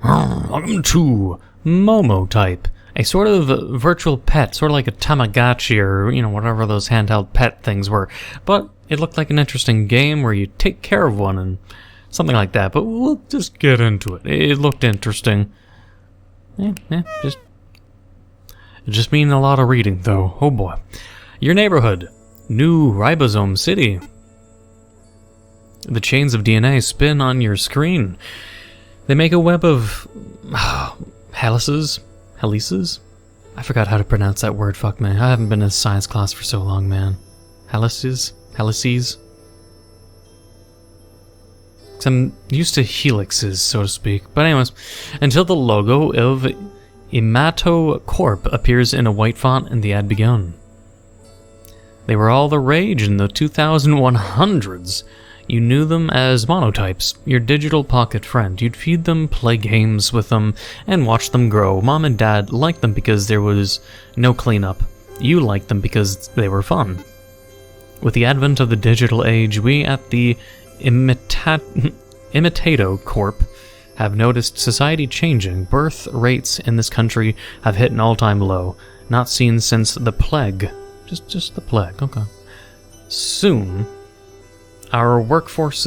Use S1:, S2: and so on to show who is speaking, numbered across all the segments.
S1: Welcome to Momotype, a sort of virtual pet, sort of like a tamogotchi or, whatever those handheld pet things were. But it looked like an interesting game where you take care of one and something like that. But we'll just get into it. It looked interesting. It just means a lot of reading, though. Oh boy. Your neighborhood. New Ribosome City. The chains of DNA spin on your screen. They make a web of helices? I forgot how to pronounce that word, fuck me. I haven't been in science class for so long, man. Helices? I'm used to helixes, so to speak. But anyways, until the logo of Imato Corp appears in a white font and the ad begun. They were all the rage in the 2100s. You knew them as monotypes, your digital pocket friend. You'd feed them, play games with them, and watch them grow. Mom and Dad liked them because there was no cleanup. You liked them because they were fun. With the advent of the digital age, we at the Imitato Corp have noticed society changing. Birth rates in this country have hit an all-time low, not seen since the plague. Just the plague, okay. Soon, our workforce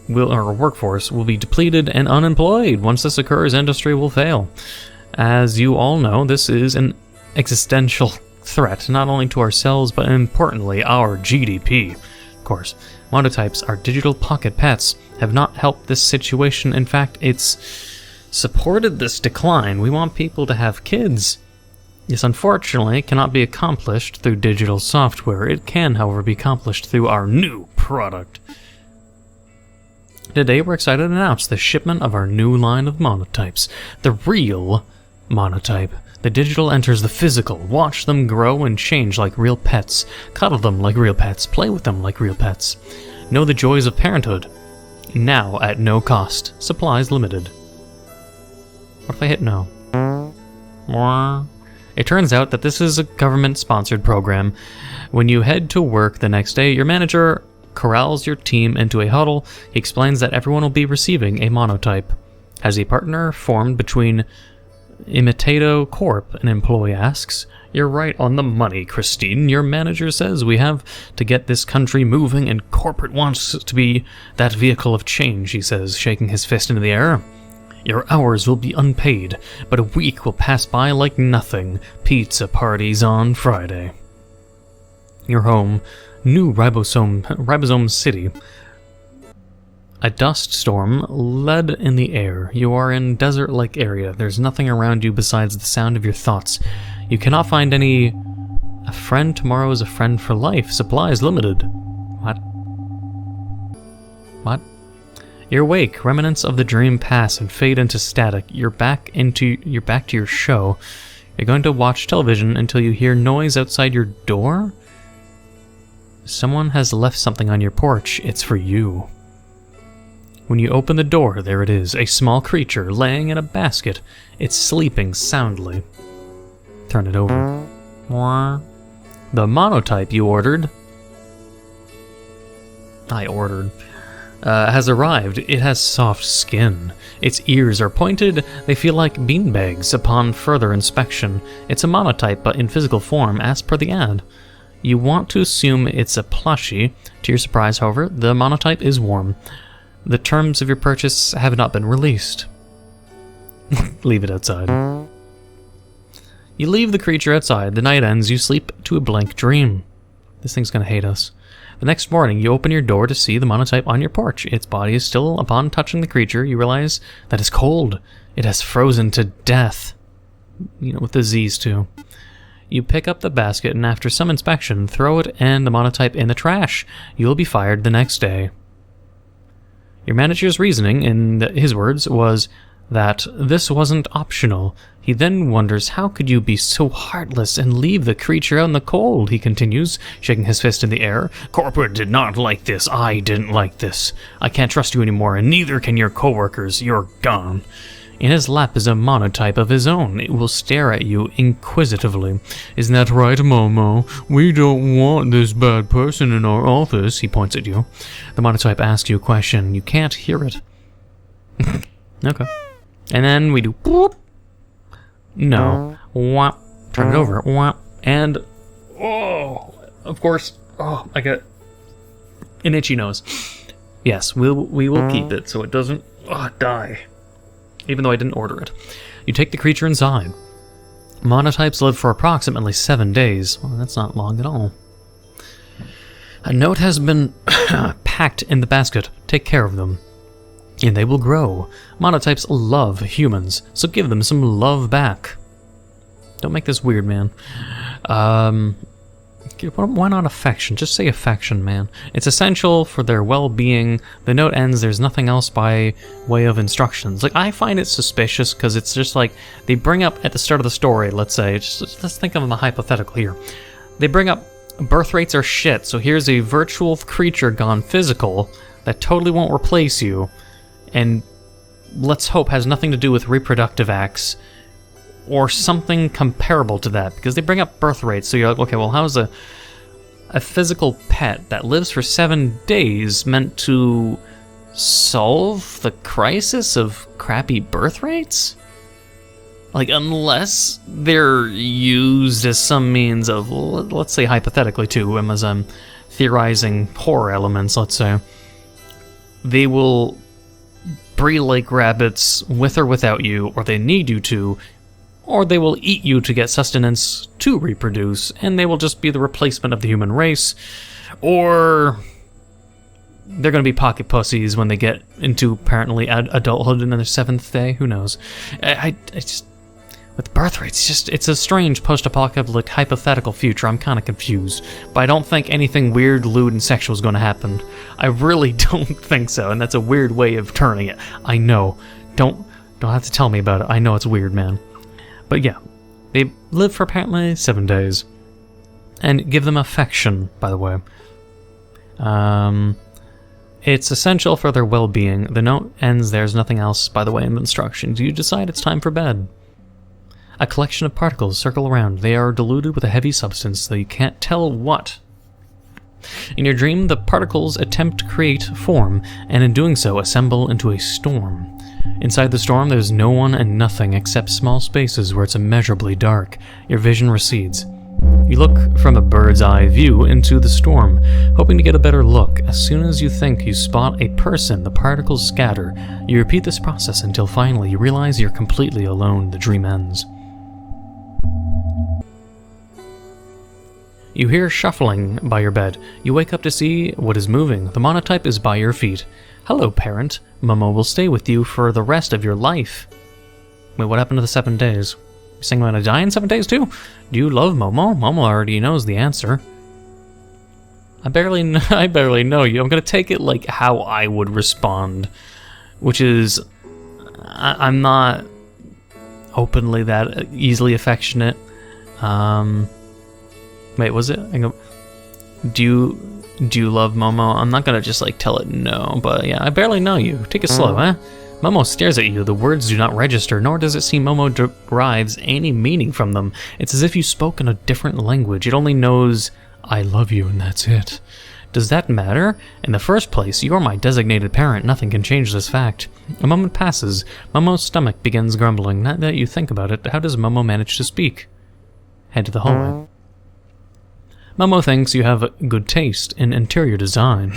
S1: will be depleted and unemployed. Once this occurs, industry will fail. As you all know, this is an existential threat, not only to ourselves, but importantly, our GDP. Of course, monotypes, our digital pocket pets, have not helped this situation. In fact, it's supported this decline. We want people to have kids. This, unfortunately, cannot be accomplished through digital software. It can, however, be accomplished through our new product. Today, we're excited to announce the shipment of our new line of monotypes. The real monotype. The digital enters the physical. Watch them grow and change like real pets. Cuddle them like real pets. Play with them like real pets. Know the joys of parenthood. Now at no cost. Supplies limited. What if I hit no? It turns out that this is a government-sponsored program. When you head to work the next day, your manager corrals your team into a huddle. He explains that everyone will be receiving a monotype. Has a partner formed between Imitato Corp? An employee asks. You're right on the money, Christine. Your manager says we have to get this country moving and corporate wants to be that vehicle of change, he says, shaking his fist into the air. Your hours will be unpaid, but a week will pass by like nothing. Pizza parties on Friday. Your home, New Ribosome City. A dust storm led in the air. You are in desert-like area. There's nothing around you besides the sound of your thoughts. You cannot find any... A friend tomorrow is a friend for life. Supplies limited. What? You're awake. Remnants of the dream pass and fade into static. You're back to your show. You're going to watch television until you hear noise outside your door? Someone has left something on your porch. It's for you. When you open the door, there it is, a small creature laying in a basket. It's sleeping soundly. Turn it over. The monotype you ordered. Has arrived. It has soft skin. Its ears are pointed. They feel like beanbags upon further inspection. It's a monotype, but in physical form, as per the ad. You want to assume it's a plushie. To your surprise, however, the monotype is warm. The terms of your purchase have not been released. Leave it outside. You leave the creature outside. The night ends. You sleep to a blank dream. This thing's gonna hate us. The next morning, you open your door to see the monotype on your porch. Its body is still. Upon touching the creature, you realize that it's cold. It has frozen to death. With the Z's too. You pick up the basket and after some inspection, throw it and the monotype in the trash. You will be fired the next day. Your manager's reasoning, in his words, was that this wasn't optional. He then wonders, how could you be so heartless and leave the creature out in the cold, he continues, shaking his fist in the air. Corporate did not like this. I didn't like this. I can't trust you anymore, and neither can your coworkers. You're gone. In his lap is a monotype of his own. It will stare at you inquisitively. Isn't that right, Momo? We don't want this bad person in our office, he points at you. The monotype asks you a question. You can't hear it. Okay. And then we do whoop. No. Whop. Turn it over. Whop. And oh, of course. Oh, I got an itchy nose. Yes, we will keep it so it doesn't die. Even though I didn't order it. You take the creature inside. Monotypes live for approximately 7 days. Well, that's not long at all. A note has been packed in the basket. Take care of them, and they will grow. Monotypes love humans, so give them some love back. Don't make this weird, man. Why not affection? Just say affection, man. It's essential for their well-being. The note ends, there's nothing else by way of instructions. Like, I find it suspicious because it's just like, they bring up at the start of the story, let's say, let's think of a hypothetical here. They bring up birth rates are shit, so here's a virtual creature gone physical that totally won't replace you, and let's hope has nothing to do with reproductive acts or something comparable to that, because they bring up birth rates, so you're like, okay, well, how's a physical pet that lives for 7 days meant to solve the crisis of crappy birth rates? Like, unless they're used as some means of, let's say hypothetically too, as I'm theorizing horror elements, let's say, they will breed like rabbits with or without you, or they need you to, or they will eat you to get sustenance to reproduce, and they will just be the replacement of the human race, or they're going to be pocket pussies when they get into apparently adulthood in their 7th day. Who knows? I just, with birth rates, it's a strange post-apocalyptic hypothetical future. I'm kind of confused, but I don't think anything weird, lewd, and sexual is going to happen. I really don't think so, and that's a weird way of turning it. I know. Don't have to tell me about it. I know it's weird, man. But yeah, they live for apparently 7 days. And give them affection, by the way. It's essential for their well-being. The note ends, there's nothing else, by the way, in the instructions. You decide it's time for bed. A collection of particles circle around. They are diluted with a heavy substance, though you can't tell what. In your dream, the particles attempt to create form, and in doing so, assemble into a storm. Inside the storm, there's no one and nothing except small spaces where it's immeasurably dark. Your vision recedes. You look from a bird's eye view into the storm, hoping to get a better look. As soon as you think you spot a person, the particles scatter. You repeat this process until finally you realize you're completely alone. The dream ends. You hear shuffling by your bed. You wake up to see what is moving. The monotype is by your feet. Hello, parent. Momo will stay with you for the rest of your life. Wait, what happened to the 7 days? You saying I'm gonna die in 7 days too? Do you love Momo? Momo already knows the answer. I barely know you. I'm gonna take it like how I would respond, which is, I'm not openly that easily affectionate. Wait, was it? Do you love Momo? I'm not gonna just like tell it no, but yeah, I barely know you. Take it slow, huh? Momo stares at you. The words do not register, nor does it seem Momo derives any meaning from them. It's as if you spoke in a different language. It only knows, I love you, and that's it. Does that matter? In the first place, you're my designated parent. Nothing can change this fact. A moment passes. Momo's stomach begins grumbling. Not that you think about it, how does Momo manage to speak? Head to the hallway. Momo thinks you have good taste in interior design.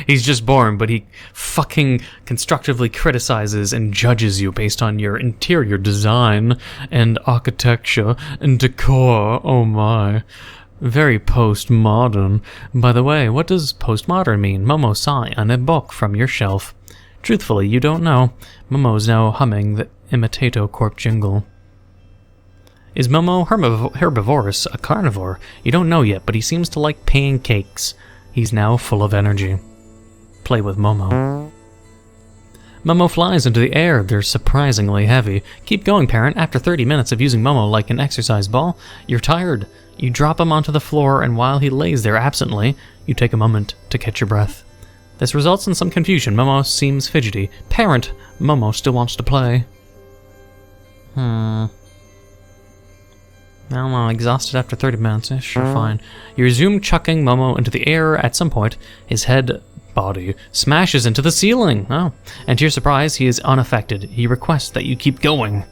S1: He's just born, but he fucking constructively criticizes and judges you based on your interior design and architecture and decor. Oh my. Very postmodern. By the way, what does postmodern mean? Momo sigh on a book from your shelf. Truthfully, you don't know. Momo's now humming the Imitato Corp jingle. Is Momo herbivorous, a carnivore? You don't know yet, but he seems to like pancakes. He's now full of energy. Play with Momo. Momo flies into the air. They're surprisingly heavy. Keep going, parent. After 30 minutes of using Momo like an exercise ball, you're tired. You drop him onto the floor, and while he lays there absently, you take a moment to catch your breath. This results in some confusion. Momo seems fidgety. Parent, Momo still wants to play. I don't know, exhausted after 30 minutes. Sure, fine. You resume chucking Momo into the air. At some point, his head body smashes into the ceiling. Oh, and to your surprise, he is unaffected. He requests that you keep going.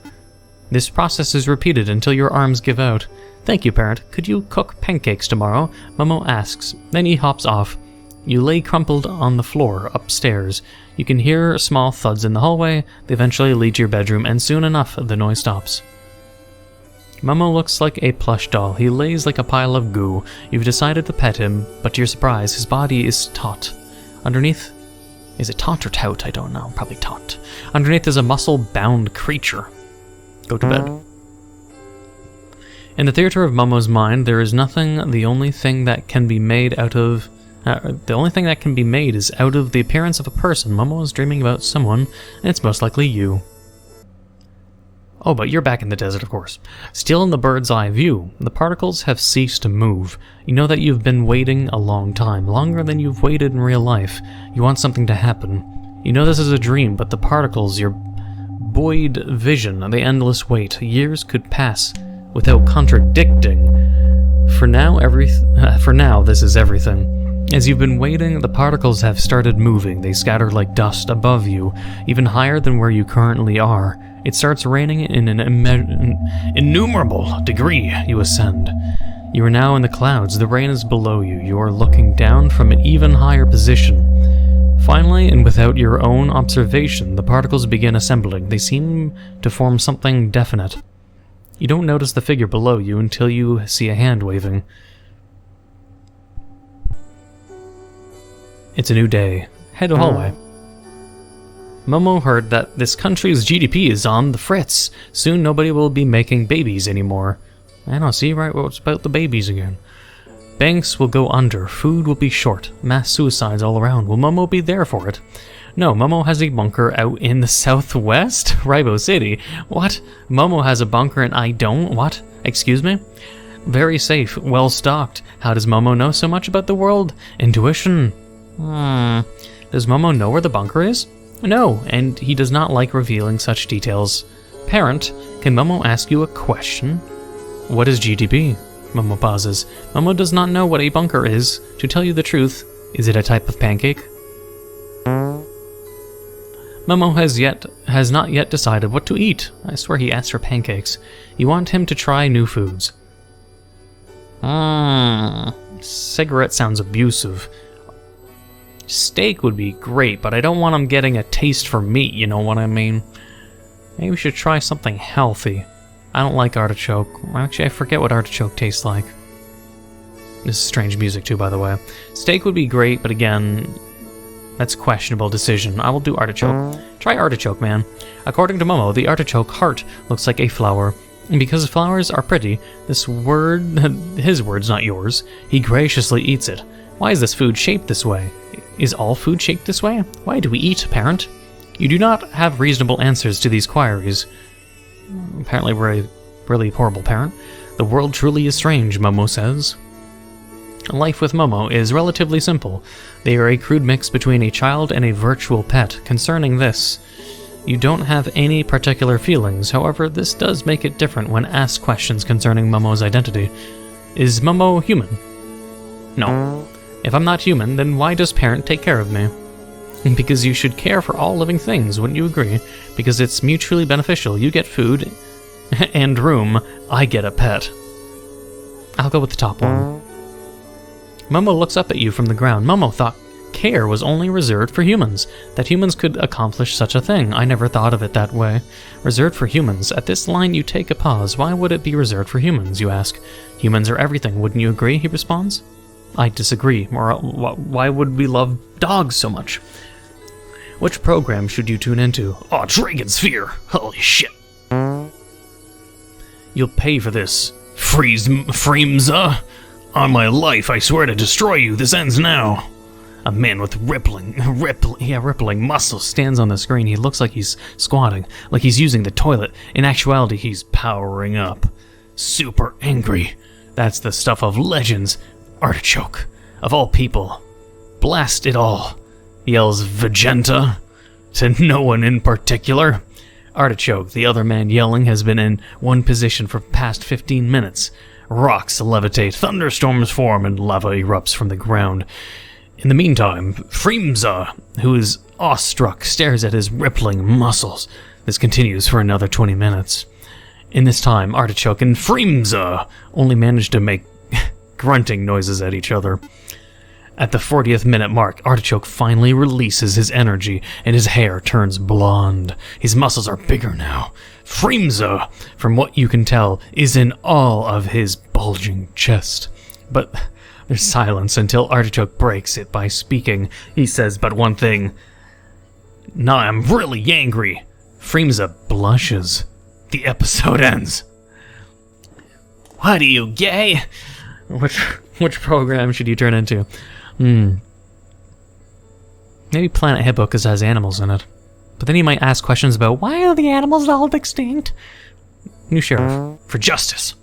S1: This process is repeated until your arms give out. Thank you, parent. Could you cook pancakes tomorrow? Momo asks. Then he hops off. You lay crumpled on the floor upstairs. You can hear small thuds in the hallway. They eventually lead to your bedroom, and soon enough, the noise stops. Momo looks like a plush doll. He lays like a pile of goo. You've decided to pet him, but to your surprise, his body is taut. Underneath... Is it taut or tout? I don't know. Probably taut. Underneath is a muscle-bound creature. Go to bed. In the theater of Momo's mind, there is nothing. The only thing that can be made out of... the only thing that can be made is out of the appearance of a person. Momo is dreaming about someone, and it's most likely you. Oh, but you're back in the desert, of course. Still in the bird's eye view, the particles have ceased to move. You know that you've been waiting a long time, longer than you've waited in real life. You want something to happen. You know this is a dream, but the particles, your buoyed vision, the endless wait, years could pass without contradicting. For now, this is everything. As you've been waiting, the particles have started moving. They scatter like dust above you, even higher than where you currently are. It starts raining in an innumerable degree. You ascend. You are now in the clouds. The rain is below you. You are looking down from an even higher position. Finally, and without your own observation, the particles begin assembling. They seem to form something definite. You don't notice the figure below you until you see a hand waving. It's a new day. Head to the hallway. Momo heard that this country's GDP is on the fritz. Soon nobody will be making babies anymore. I don't see, right? What's about the babies again? Banks will go under. Food will be short. Mass suicides all around. Will Momo be there for it? No, Momo has a bunker out in the southwest? Raibo City? What? Momo has a bunker and I don't? What? Excuse me? Very safe. Well stocked. How does Momo know so much about the world? Intuition. Does Momo know where the bunker is? No, and he does not like revealing such details. Parent, can Momo ask you a question? What is GDP? Momo pauses. Momo does not know what a bunker is. To tell you the truth, is it a type of pancake? Momo has not yet decided what to eat. I swear he asked for pancakes. You want him to try new foods. Cigarette sounds abusive. Steak would be great, but I don't want him getting a taste for meat, you know what I mean? Maybe we should try something healthy. I don't like artichoke. Actually, I forget what artichoke tastes like. This is strange music too, by the way. Steak would be great, but again, that's a questionable decision. I will do artichoke. Try artichoke, man. According to Momo, the artichoke heart looks like a flower. And because flowers are pretty, his words, not yours, he graciously eats it. Why is this food shaped this way? Is all food shaped this way? Why do we eat, parent? You do not have reasonable answers to these queries. Apparently we're a really horrible parent. The world truly is strange, Momo says. Life with Momo is relatively simple. They are a crude mix between a child and a virtual pet. Concerning this, you don't have any particular feelings. However, this does make it different when asked questions concerning Momo's identity. Is Momo human? No. If I'm not human, then why does parent take care of me? Because you should care for all living things, wouldn't you agree? Because it's mutually beneficial. You get food and room, I get a pet. I'll go with the top one. Momo looks up at you from the ground. Momo thought care was only reserved for humans, that humans could accomplish such a thing. I never thought of it that way. Reserved for humans. At this line you take a pause. Why would it be reserved for humans, you ask? Humans are everything, wouldn't you agree? He responds. I disagree. Or why would we love dogs so much? Which program should you tune into? Oh, Dragon Sphere! Holy shit! You'll pay for this. Freemza! On my life, I swear to destroy you. This ends now. A man with rippling muscles stands on the screen. He looks like he's squatting, like he's using the toilet. In actuality, he's powering up. Super angry. That's the stuff of legends. Artichoke, of all people. Blast it all, yells Vegeta, to no one in particular. Artichoke, the other man yelling, has been in one position for past 15 minutes. Rocks levitate, thunderstorms form, and lava erupts from the ground. In the meantime, Freemza, who is awestruck, stares at his rippling muscles. This continues for another 20 minutes. In this time, Artichoke and Freemza only manage to make grunting noises at each other. At the 40th minute mark, Artichoke finally releases his energy, and his hair turns blonde. His muscles are bigger now. Freemza, from what you can tell, is in awe of his bulging chest. But there's silence until Artichoke breaks it by speaking. He says but one thing. "Now I'm really angry." Freemza blushes. The episode ends. What are you, gay? Which program should you turn into? Maybe Planet Hippo because it has animals in it. But then you might ask questions about why are the animals all extinct? New sheriff. For justice.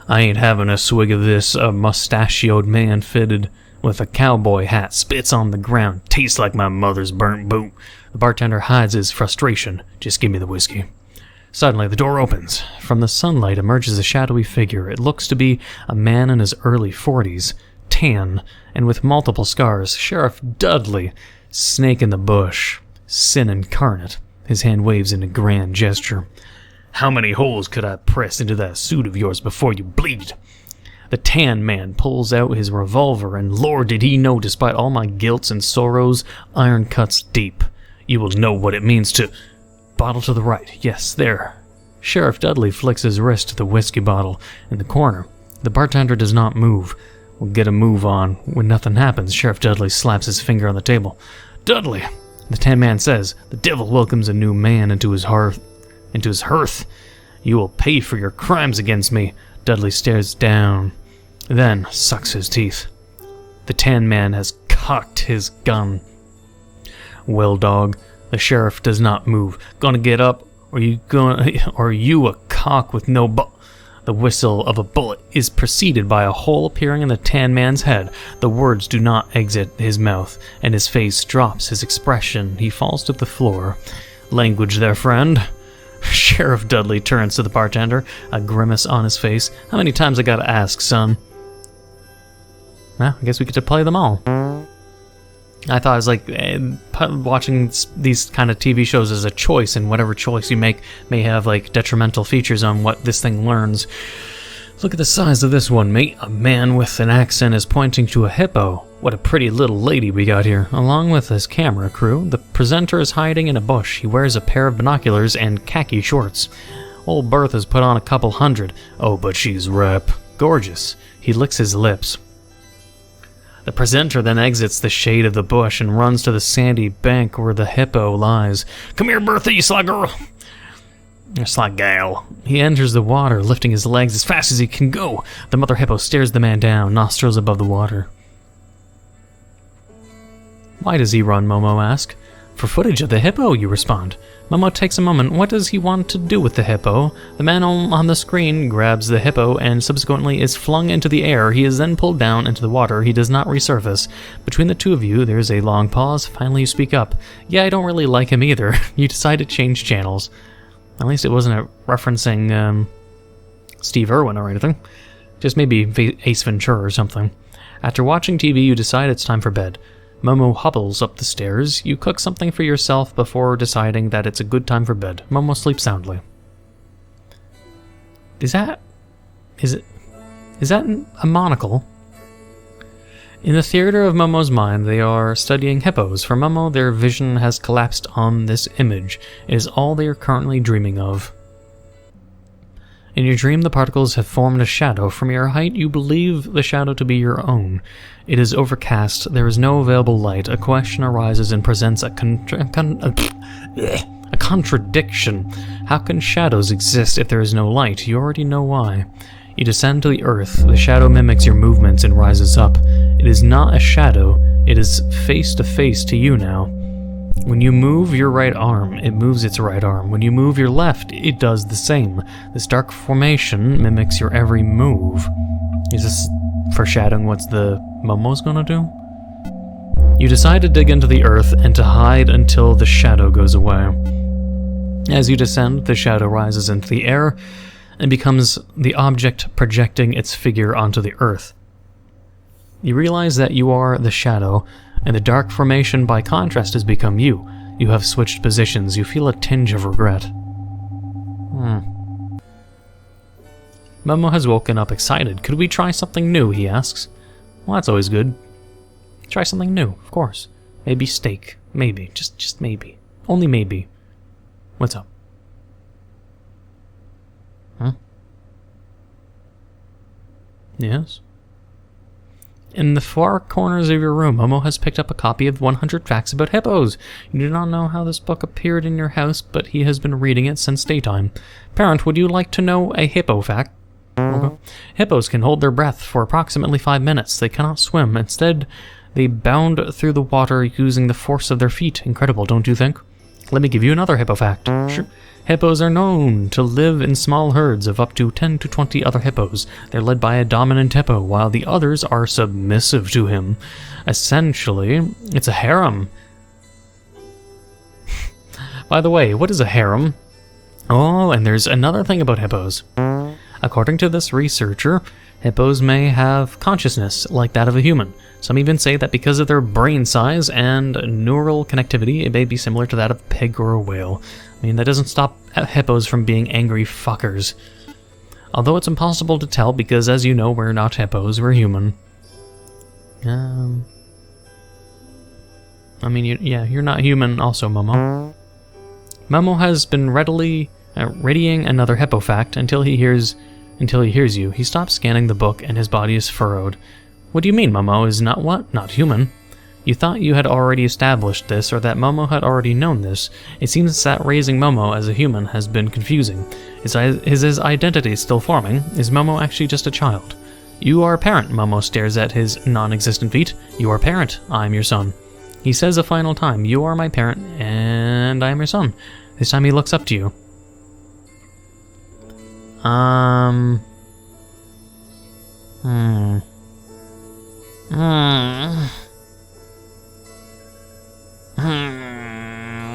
S1: I ain't having a swig of this. A mustachioed man fitted with a cowboy hat spits on the ground. Tastes like my mother's burnt boot. The bartender hides his frustration. Just give me the whiskey. Suddenly, the door opens. From the sunlight emerges a shadowy figure. It looks to be a man in his early 40s, tan, and with multiple scars. Sheriff Dudley, snake in the bush, sin incarnate. His hand waves in a grand gesture. How many holes could I press into that suit of yours before you bleed? The tan man pulls out his revolver, and Lord did he know, despite all my guilts and sorrows, iron cuts deep. You will know what it means to... Bottle to the right. Yes, there. Sheriff Dudley flicks his wrist to the whiskey bottle in the corner. The bartender does not move. We'll get a move on. When nothing happens, Sheriff Dudley slaps his finger on the table. Dudley, the tan man says, the devil welcomes a new man into his hearth. You will pay for your crimes against me. Dudley stares down, then sucks his teeth. The tan man has cocked his gun. Well, dog, the sheriff does not move. Gonna get up, or you a cock with no The whistle of a bullet is preceded by a hole appearing in the tan man's head. The words do not exit his mouth, and his face drops his expression. He falls to the floor. Language there, friend. Sheriff Dudley turns to the bartender, a grimace on his face. How many times I gotta ask, son? Well, I guess we get to play them all. I thought it was like watching these kind of TV shows as a choice, and whatever choice you make may have like detrimental features on what this thing learns. Look at the size of this one, mate. A man with an accent is pointing to a hippo. What a pretty little lady we got here. Along with his camera crew, the presenter is hiding in a bush. He wears a pair of binoculars and khaki shorts. Old Bertha's put on a couple hundred. Oh, but she's rep. Gorgeous. He licks his lips. The presenter then exits the shade of the bush and runs to the sandy bank where the hippo lies. Come here, Bertha, you sly girl. You sly gal. He enters the water, lifting his legs as fast as he can go. The mother hippo stares the man down, nostrils above the water. Why does he run, Momo asks. For footage of the hippo, you respond. Momo takes a moment. What does he want to do with the hippo? The man on the screen grabs the hippo and subsequently is flung into the air. He is then pulled down into the water. He does not resurface. Between the two of you, there is a long pause. Finally, you speak up. Yeah, I don't really like him either. You decide to change channels. At least it wasn't referencing Steve Irwin or anything. Just maybe Ace Ventura or something. After watching TV, you decide it's time for bed. Momo hobbles up the stairs. You cook something for yourself before deciding that it's a good time for bed. Momo sleeps soundly. Is that a monocle? In the theater of Momo's mind, they are studying hippos. For Momo, their vision has collapsed on this image. It is all they are currently dreaming of. In your dream, the particles have formed a shadow. From your height, you believe the shadow to be your own. It is overcast. There is no available light. A question arises and presents a contradiction. How can shadows exist if there is no light? You already know why. You descend to the earth. The shadow mimics your movements and rises up. It is not a shadow. It is face to face to you now. When you move your right arm, it moves its right arm. When you move your left, it does the same. This dark formation mimics your every move. Is this foreshadowing what the Momo's gonna do? You decide to dig into the earth and to hide until the shadow goes away. As you descend, the shadow rises into the air and becomes the object projecting its figure onto the earth. You realize that you are the shadow, and the dark formation by contrast has become you. You have switched positions. You feel a tinge of regret. Momo has woken up excited. Could we try something new, he asks. Well, that's always good. Try something new, of course. Maybe steak. Maybe. Just maybe. Only maybe. What's up? Huh? Yes? In the far corners of your room, Momo has picked up a copy of 100 Facts About Hippos. You do not know how this book appeared in your house, but he has been reading it since daytime. Parent, would you like to know a hippo fact? Okay. Hippos can hold their breath for approximately 5 minutes. They cannot swim. Instead, they bound through the water using the force of their feet. Incredible, don't you think? Let me give you another hippo fact. Sure. Hippos are known to live in small herds of up to 10 to 20 other hippos. They're led by a dominant hippo, while the others are submissive to him. Essentially, it's a harem. By the way, what is a harem? Oh, and there's another thing about hippos. According to this researcher, hippos may have consciousness like that of a human. Some even say that because of their brain size and neural connectivity, it may be similar to that of a pig or a whale. I mean, that doesn't stop hippos from being angry fuckers. Although it's impossible to tell because, as you know, we're not hippos, we're human. I mean, you're not human also, Momo. Momo has been readying another hippo fact until he hears you. He stops scanning the book and his body is furrowed. What do you mean, Momo is not what? Not human. You thought you had already established this, or that Momo had already known this. It seems that raising Momo as a human has been confusing. Is his identity still forming? Is Momo actually just a child? You are a parent, Momo stares at his non-existent feet. You are a parent. I'm your son. He says a final time, you are my parent, and I am your son. This time he looks up to you.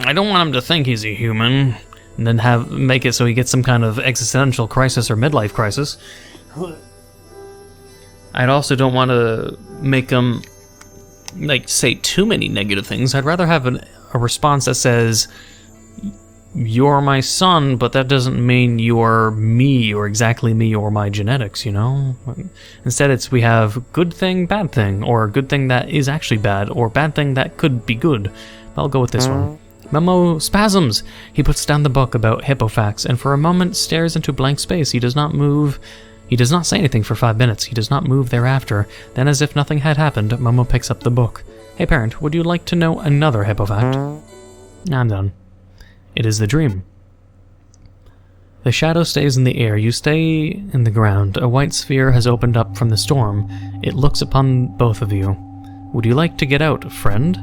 S1: I don't want him to think he's a human, and then make it so he gets some kind of existential crisis or midlife crisis. I also don't want to make him, say too many negative things. I'd rather have a response that says, you're my son, but that doesn't mean you're me, or exactly me, or my genetics, you know? Instead, we have good thing, bad thing, or good thing that is actually bad, or bad thing that could be good. I'll go with this one. Momo spasms! He puts down the book about hippo facts, and for a moment stares into blank space. He does not move. He does not say anything for 5 minutes. He does not move thereafter. Then, as if nothing had happened, Momo picks up the book. Hey parent, would you like to know another hippo fact? I'm done. It is the dream. The shadow stays in the air. You stay in the ground. A white sphere has opened up from the storm. It looks upon both of you. Would you like to get out, friend?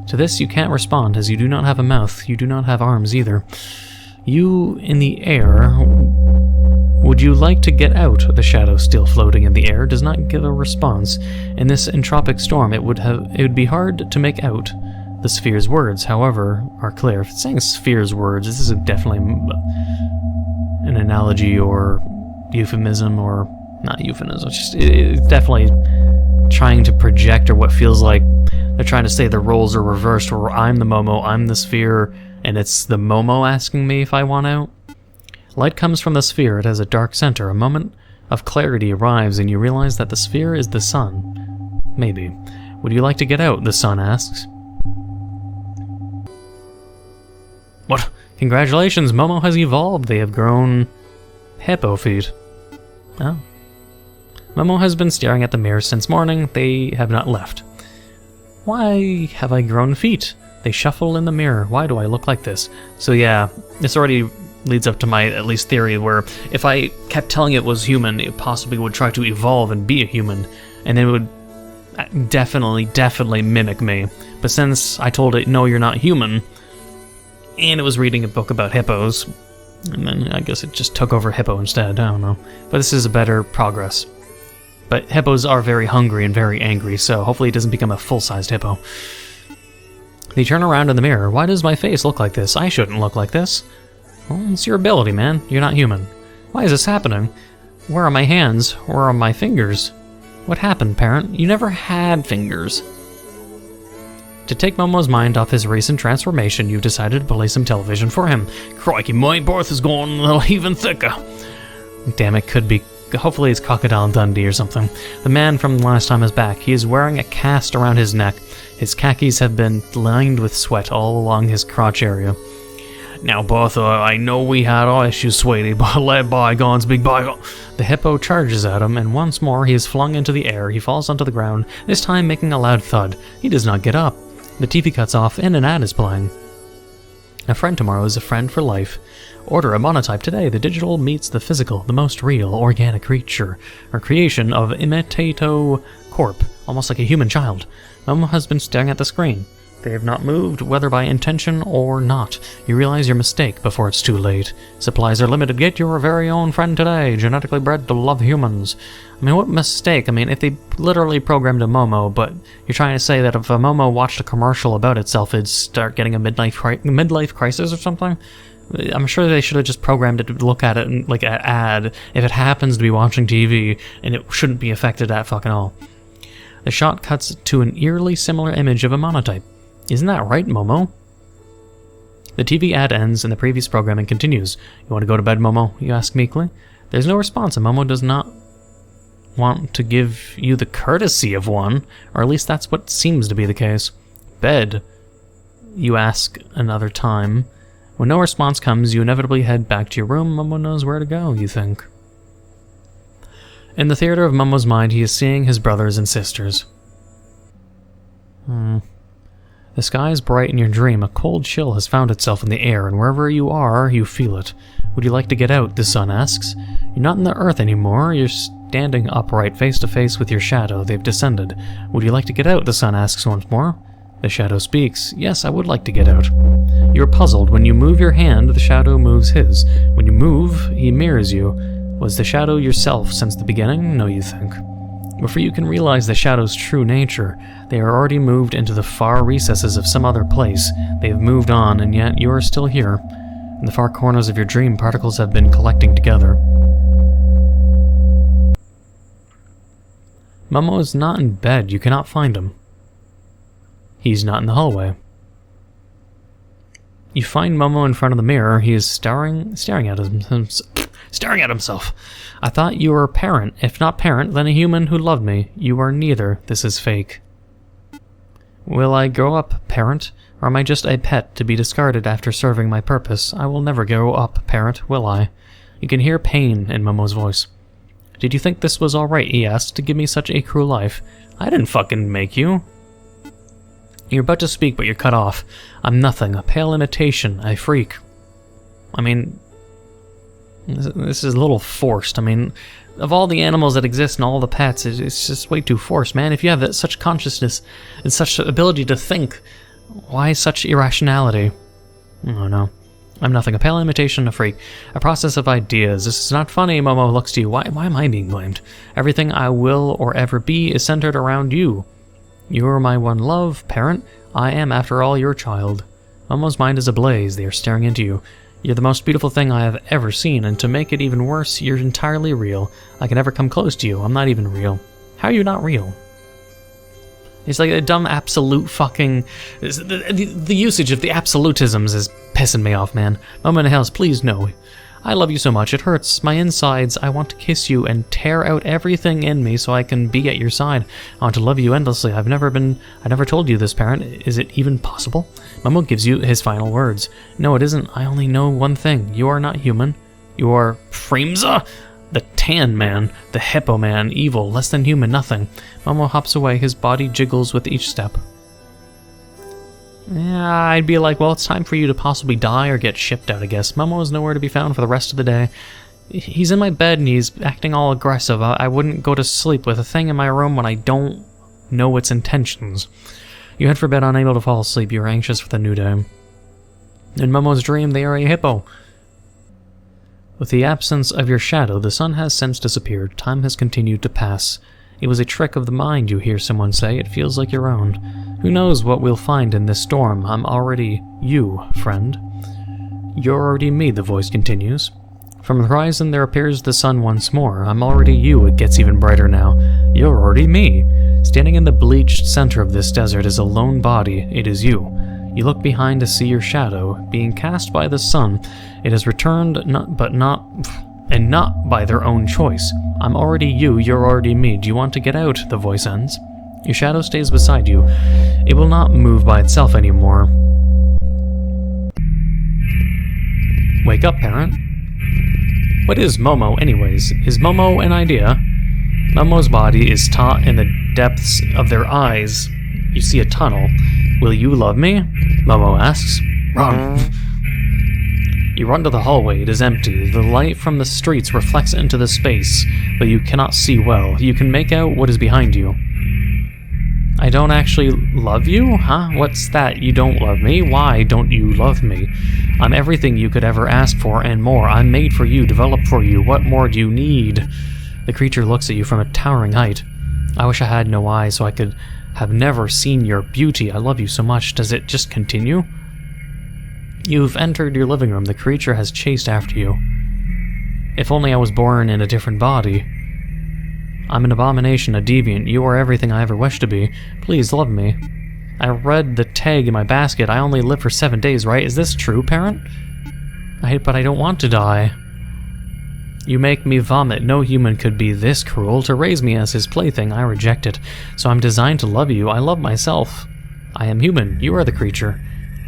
S1: To this you can't respond, as you do not have a mouth. You do not have arms either. You in the air. Would you like to get out? The shadow still floating in the air does not give a response. In this entropic storm, it would be hard to make out. The sphere's words, however, are clear. If it's saying sphere's words, this is definitely an analogy or euphemism, or not euphemism. It's definitely trying to project, or what feels like they're trying to say the roles are reversed, or I'm the Momo, I'm the sphere, and it's the Momo asking me if I want out. Light comes from the sphere. It has a dark center. A moment of clarity arrives, and you realize that the sphere is the sun. Maybe. Would you like to get out? The sun asks. What? Congratulations, Momo has evolved. They have grown hippo feet. Oh. Momo has been staring at the mirror since morning. They have not left. Why have I grown feet? They shuffle in the mirror. Why do I look like this? So yeah, this already leads up to my, at least, theory where if I kept telling it was human, it possibly would try to evolve and be a human, and it would definitely mimic me. But since I told it, no, you're not human, and it was reading a book about hippos, and then I guess it just took over hippo instead, I don't know. But this is a better progress. But hippos are very hungry and very angry, so hopefully it doesn't become a full-sized hippo. They turn around in the mirror. Why does my face look like this? I shouldn't look like this. Well, it's your ability, man. You're not human. Why is this happening? Where are my hands? Where are my fingers? What happened, parent? You never had fingers. To take Momo's mind off his recent transformation, you've decided to play some television for him. Crikey, my birth is going a little even thicker. Damn, it could be. Hopefully it's Crocodile Dundee or something. The man from last time is back. He is wearing a cast around his neck. His khakis have been lined with sweat all along his crotch area. Now, Bertha, I know we had our issues, sweetie, but let bygones be bygones. The hippo charges at him, and once more he is flung into the air. He falls onto the ground, this time making a loud thud. He does not get up. The TV cuts off, and an ad is playing. A friend tomorrow is a friend for life. Order a monotype today. The digital meets the physical, the most real, organic creature, or creation of Imitato Corp, almost like a human child. Momo has been staring at the screen. They have not moved, whether by intention or not. You realize your mistake before it's too late. Supplies are limited. Get your very own friend today, genetically bred to love humans. I mean, what mistake? I mean, if they literally programmed a Momo, but you're trying to say that if a Momo watched a commercial about itself, it'd start getting a midlife crisis or something? I'm sure they should have just programmed it to look at it like an ad if it happens to be watching TV, and it shouldn't be affected at fucking all. The shot cuts to an eerily similar image of a monotype. Isn't that right, Momo? The TV ad ends and the previous programming continues. You want to go to bed, Momo? You ask meekly. There's no response, and Momo does not want to give you the courtesy of one, or at least that's what seems to be the case. Bed? You ask another time. When no response comes, you inevitably head back to your room. Momo knows where to go, you think. In the theater of Momo's mind, he is seeing his brothers and sisters. The sky is bright in your dream. A cold chill has found itself in the air, and wherever you are, you feel it. Would you like to get out? The sun asks. You're not in the earth anymore. You're standing upright, face to face with your shadow. They've descended. Would you like to get out? The sun asks once more. The shadow speaks. Yes, I would like to get out. You're puzzled. When you move your hand, the shadow moves his. When you move, he mirrors you. Was the shadow yourself since the beginning? No, you think. Before you can realize the shadow's true nature, they are already moved into the far recesses of some other place. They have moved on, and yet you are still here. In the far corners of your dream, particles have been collecting together. Momo is not in bed. You cannot find him. He's not in the hallway. You find Momo in front of the mirror. He is staring at himself. I thought you were a parent. If not parent, then a human who loved me. You are neither. This is fake. Will I grow up, parent? Or am I just a pet to be discarded after serving my purpose? I will never grow up, parent, will I? You can hear pain in Momo's voice. Did you think this was alright, he asked, to give me such a cruel life? I didn't fucking make you. You're about to speak, but you're cut off. I'm nothing, a pale imitation, a freak. I mean, this is a little forced. I mean, of all the animals that exist and all the pets, it's just way too forced, man. If you have such consciousness and such ability to think, why such irrationality? Oh no. I'm nothing, a pale imitation, a freak. A process of ideas. This is not funny, Momo looks to you. Why am I being blamed? Everything I will or ever be is centered around you. You are my one love, parent. I am, after all, your child. Momo's mind is ablaze. They are staring into you. You're the most beautiful thing I have ever seen, and to make it even worse, you're entirely real. I can never come close to you. I'm not even real. How are you not real? It's like a dumb absolute fucking... The usage of the absolutisms is pissing me off, man. Momo in the house, please no. I love you so much, it hurts. My insides, I want to kiss you and tear out everything in me so I can be at your side. I want to love you endlessly. I never told you this, parent. Is it even possible? Momo gives you his final words. No, it isn't. I only know one thing. You are not human. You are Freemza? The tan man, the hippo man, evil, less than human, nothing. Momo hops away, his body jiggles with each step. Yeah, I'd be like, well, it's time for you to possibly die or get shipped out, I guess. Momo is nowhere to be found for the rest of the day. He's in my bed and he's acting all aggressive. I wouldn't go to sleep with a thing in my room when I don't know its intentions. You head for bed unable to fall asleep. You are anxious for the new day. In Momo's dream, they are a hippo. With the absence of your shadow, the sun has since disappeared. Time has continued to pass. It was a trick of the mind, you hear someone say. It feels like your own. Who knows what we'll find in this storm? I'm already you, friend. You're already me, the voice continues. From the horizon there appears the sun once more. I'm already you, it gets even brighter now. You're already me. Standing in the bleached center of this desert is a lone body. It is you. You look behind to see your shadow, being cast by the sun. It has returned, not by their own choice. I'm already you, you're already me. Do you want to get out? The voice ends. Your shadow stays beside you. It will not move by itself anymore. Wake up, parent. What is Momo, anyways? Is Momo an idea? Momo's body is taut in the depths of their eyes. You see a tunnel. Will you love me? Momo asks. Run. You run to the hallway. It is empty. The light from the streets reflects into the space, but you cannot see well. You can make out what is behind you. I don't actually love you? Huh? What's that? You don't love me? Why don't you love me? I'm everything you could ever ask for and more. I'm made for you, developed for you. What more do you need? The creature looks at you from a towering height. I wish I had no eyes so I could have never seen your beauty. I love you so much. Does it just continue? You've entered your living room. The creature has chased after you. If only I was born in a different body. I'm an abomination, a deviant. You are everything I ever wished to be. Please love me. I read the tag in my basket. I only live for 7 days, right? Is this true, parent? But I don't want to die. You make me vomit. No human could be this cruel. To raise me as his plaything, I reject it. So I'm designed to love you. I love myself. I am human. You are the creature.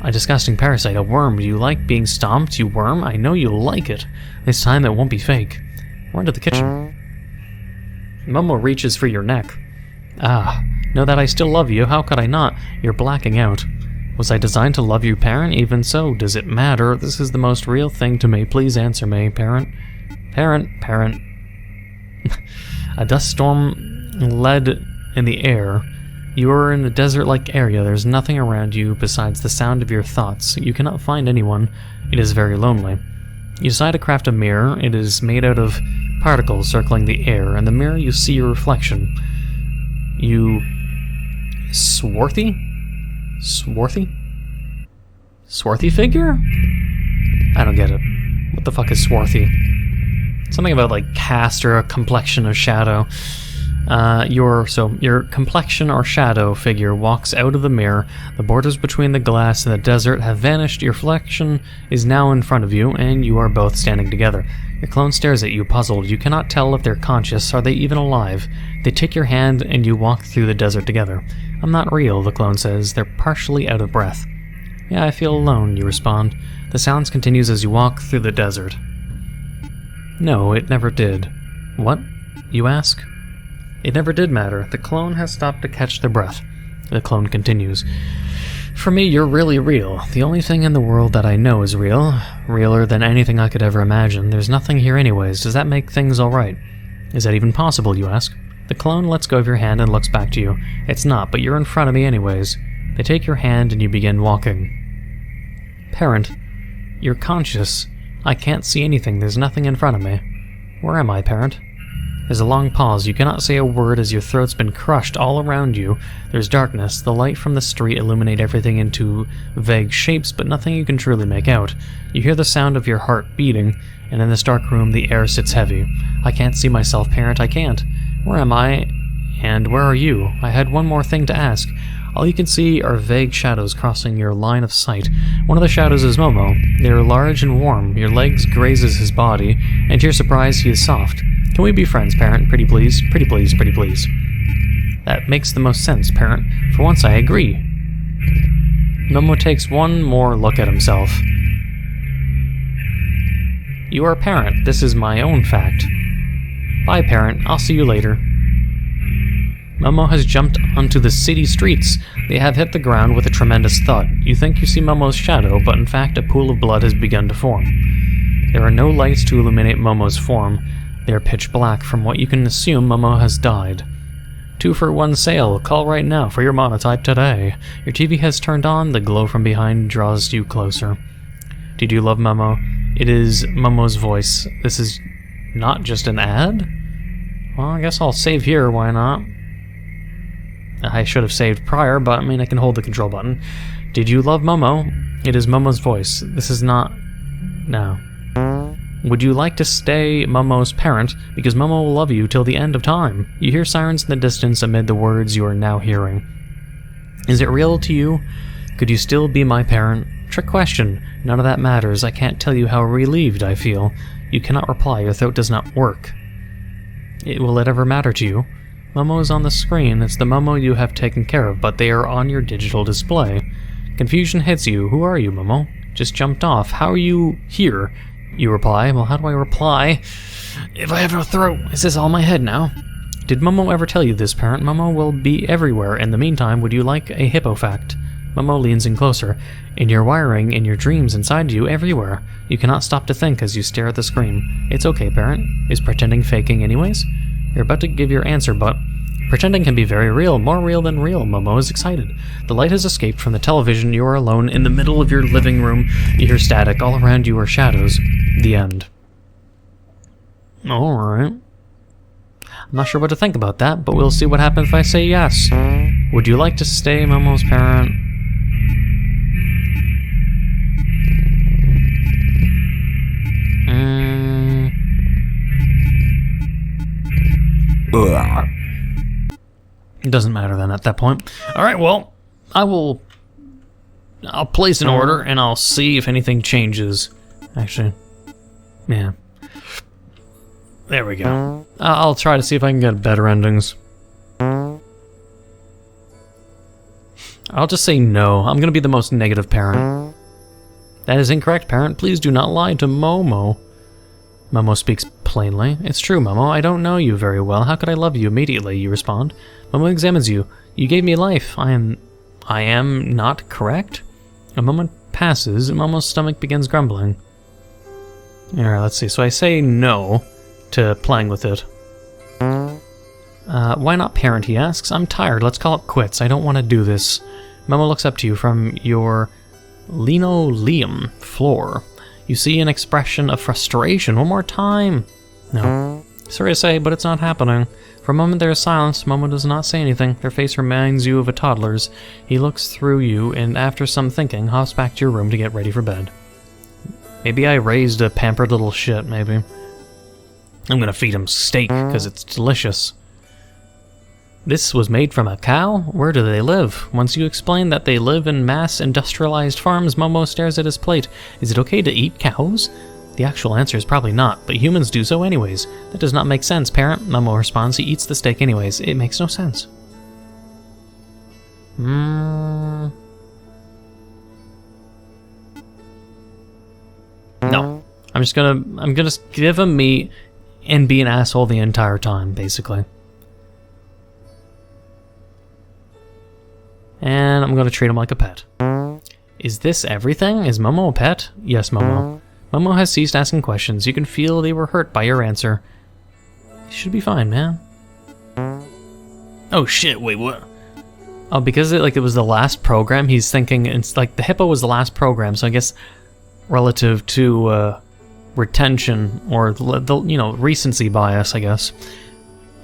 S1: A disgusting parasite, a worm. Do you like being stomped, you worm? I know you'll like it. This time it won't be fake. Run to the kitchen. Momo reaches for your neck. Ah, know that I still love you. How could I not? You're blacking out. Was I designed to love you, parent? Even so, does it matter? This is the most real thing to me. Please answer me, parent. Parent. A dust storm led in the air. You are in a desert-like area. There's nothing around you besides the sound of your thoughts. You cannot find anyone. It is very lonely. You decide to craft a mirror. It is made out of particles circling the air. In the mirror you see your reflection. You... Swarthy? Swarthy figure? I don't get it. What the fuck is swarthy? Something about like cast or a complexion or shadow. Your complexion or shadow figure walks out of the mirror. The borders between the glass and the desert have vanished. Your reflection is now in front of you, and you are both standing together. Your clone stares at you, puzzled. You cannot tell if they're conscious. Are they even alive? They take your hand, and you walk through the desert together. I'm not real, the clone says. They're partially out of breath. Yeah, I feel alone, you respond. The silence continues as you walk through the desert. No, it never did. What? You ask? It never did matter. The clone has stopped to catch their breath. The clone continues. For me, you're really real. The only thing in the world that I know is real. Realer than anything I could ever imagine. There's nothing here anyways. Does that make things alright? Is that even possible, you ask? The clone lets go of your hand and looks back to you. It's not, but you're in front of me anyways. They take your hand and you begin walking. Parent, you're conscious. I can't see anything. There's nothing in front of me. Where am I, parent? There's a long pause. You cannot say a word as your throat's been crushed all around you. There's darkness. The light from the street illuminate everything into vague shapes, but nothing you can truly make out. You hear the sound of your heart beating, and in this dark room the air sits heavy. I can't see myself, parent. I can't. Where am I? And where are you? I had one more thing to ask. All you can see are vague shadows crossing your line of sight. One of the shadows is Momo. They are large and warm. Your legs grazes his body, and to your surprise he is soft. Can we be friends, parent? Pretty please. Pretty please. Pretty please. That makes the most sense, parent. For once I agree. Momo takes one more look at himself. You are parent. This is my own fact. Bye, parent. I'll see you later. Momo has jumped onto the city streets. They have hit the ground with a tremendous thud. You think you see Momo's shadow, but in fact a pool of blood has begun to form. There are no lights to illuminate Momo's form. They are pitch black. From what you can assume, Momo has died. 2 for 1 sale. Call right now for your monotype today. Your TV has turned on. The glow from behind draws you closer. Did you love Momo? It is Momo's voice. This is not just an ad? Well, I guess I'll save here. Why not? I should have saved prior, but I mean I can hold the control button. Did you love Momo? It is Momo's voice. This is not... No. Would you like to stay Momo's parent? Because Momo will love you till the end of time. You hear sirens in the distance amid the words you are now hearing. Is it real to you? Could you still be my parent? Trick question. None of that matters. I can't tell you how relieved I feel. You cannot reply. Your throat does not work. Will it ever matter to you? Momo is on the screen. It's the Momo you have taken care of, but they are on your digital display. Confusion hits you. Who are you, Momo? Just jumped off. How are you here? You reply. Well, how do I reply if I have no throat? Is this all my head now? Did Momo ever tell you this, parent? Momo will be everywhere. In the meantime, would you like a hippo fact? Momo leans in closer. In your wiring, in your dreams, inside you, everywhere. You cannot stop to think as you stare at the screen. It's okay, parent. Is pretending faking anyways? You're about to give your answer, but pretending can be very real, more real than real. Momo is excited. The light has escaped from the television. You are alone in the middle of your living room. You hear static. All around you are shadows. The end. Alright. I'm not sure what to think about that, but we'll see what happens if I say yes. Would you like to stay Momo's parent? It doesn't matter then at that point. Alright, well, I'll place an order and I'll see if anything changes. Actually, yeah. There we go. I'll try to see if I can get better endings. I'll just say no. I'm gonna be the most negative parent. That is incorrect, parent. Please do not lie to Momo. Momo speaks plainly. It's true, Momo. I don't know you very well. How could I love you immediately? You respond. Momo examines you. You gave me life. I am not correct? A moment passes, and Momo's stomach begins grumbling. Alright, let's see. So I say no to playing with it. Why not parent, he asks. I'm tired. Let's call it quits. I don't want to do this. Momo looks up to you from your linoleum floor. You see an expression of frustration. One more time. No. Sorry to say, but it's not happening. For a moment there is silence. Momo does not say anything. Their face reminds you of a toddler's. He looks through you and after some thinking, hops back to your room to get ready for bed. Maybe I raised a pampered little shit, maybe. I'm gonna feed him steak, because it's delicious. This was made from a cow? Where do they live? Once you explain that they live in mass industrialized farms, Momo stares at his plate. Is it okay to eat cows? The actual answer is probably not, but humans do so anyways. That does not make sense, parent. Momo responds. He eats the steak anyways. It makes no sense. No. I'm gonna give him meat and be an asshole the entire time, basically. And I'm gonna treat him like a pet. Is this everything? Is Momo a pet? Yes, Momo. Momo has ceased asking questions. You can feel they were hurt by your answer. You should be fine, man. Oh shit, wait, what? Oh, because it was the last program, he's thinking, it's like the hippo was the last program, so I guess relative to retention or the recency bias, I guess,